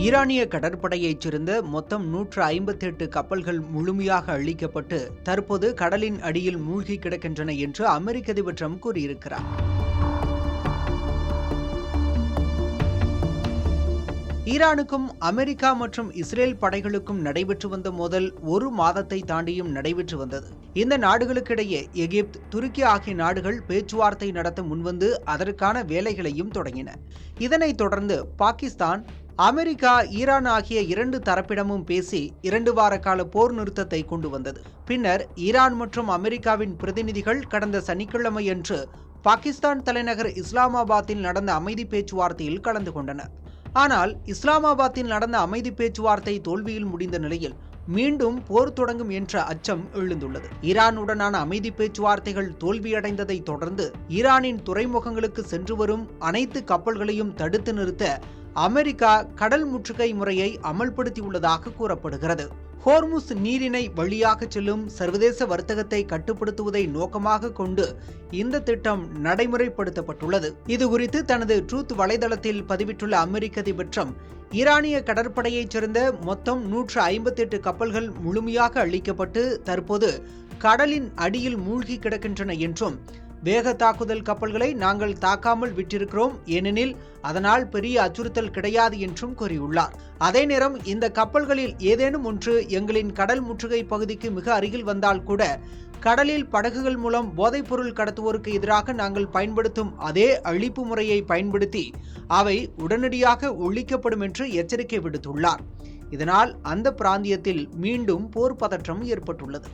ஈரானிய கடற்படையைச் சேர்ந்த மொத்தம் 158 கப்பல்கள் முழுமையாக அழிக்கப்பட்டு தற்போது கடலின் அடியில் மூழ்கி கிடக்கின்றன என்று அமெரிக்க அதிபர் ட்ரம்ப் கூறியிருக்கிறார். ஈரானுக்கும் அமெரிக்கா மற்றும் இஸ்ரேல் படைகளுக்கும் நடைபெற்று வந்த மோதல் ஒரு மாதத்தை தாண்டியும் நடைபெற்று வந்தது. இந்த நாடுகளுக்கிடையே எகிப்து, துருக்கி ஆகிய நாடுகள் பேச்சுவார்த்தை நடத்த முன்வந்து அதற்கான வேலைகளையும் தொடங்கின. இதனைத் தொடர்ந்து பாகிஸ்தான், அமெரிக்கா, ஈரான் ஆகிய இரண்டு தரப்பிடமும் பேசி 2 வார கால போர் நிறுத்தத்தை கொண்டு வந்தது. பின்னர் ஈரான் மற்றும் அமெரிக்காவின் பிரதிநிதிகள் கடந்த சனிக்கிழமையன்று பாகிஸ்தான் தலைநகர் இஸ்லாமாபாத்தில் நடந்த அமைதி பேச்சுவார்த்தையில் கலந்து கொண்டனர். ஆனால் இஸ்லாமாபாத்தில் நடந்த அமைதி பேச்சுவார்த்தை தோல்வியில் முடிந்த நிலையில் மீண்டும் போர் தொடங்கும் என்ற அச்சம் எழுந்துள்ளது. ஈரானுடனான அமைதி பேச்சுவார்த்தைகள் தோல்வியடைந்ததை தொடர்ந்து ஈரானின் துறைமுகங்களுக்கு சென்று வரும் அனைத்து கப்பல்களையும் தடுத்து நிறுத்த அமெரிக்கா கடல் முற்றுகை முறையை அமல்படுத்தியுள்ளதாக கூறப்படுகிறது. ஹோர்முஸ் நீரிணை வழியாக செல்லும் சர்வதேச வர்த்தகத்தை கட்டுப்படுத்துவதை நோக்கமாக கொண்டு இந்த திட்டம் நடைமுறைப்படுத்தப்பட்டுள்ளது. இதுகுறித்து தனது ட்ரூத் வலைதளத்தில் பதிவிட்டுள்ள அமெரிக்க அதிபர் ட்ரம்ப், ஈரானிய கடற்படையைச் சேர்ந்த மொத்தம் 158 கப்பல்கள் முழுமையாக அழிக்கப்பட்டு தற்போது கடலின் அடியில் மூழ்கி கிடக்கின்றன என்றும், வேக தாக்குதல் கப்பல்களை நாங்கள் தாக்காமல் விட்டிருக்கிறோம், ஏனெனில் அதனால் பெரிய அச்சுறுத்தல் கிடையாது என்றும் கூறியுள்ளார். அதே நேரம் இந்த கப்பல்களில் ஏதேனும் ஒன்று எங்களின் கடல் முற்றுகை பகுதிக்கு மிக அருகில் வந்தால் கூட கடலில் படகுகள் மூலம் போதைப்பொருள் கடத்துவோருக்கு எதிராக நாங்கள் பயன்படுத்தும் அதே அழிப்பு முறையை பயன்படுத்தி அவை உடனடியாக ஒழிக்கப்படும் என்று எச்சரிக்கை விடுத்துள்ளார். இதனால் அந்த பிராந்தியத்தில் மீண்டும் போர் பதற்றம் ஏற்பட்டுள்ளது.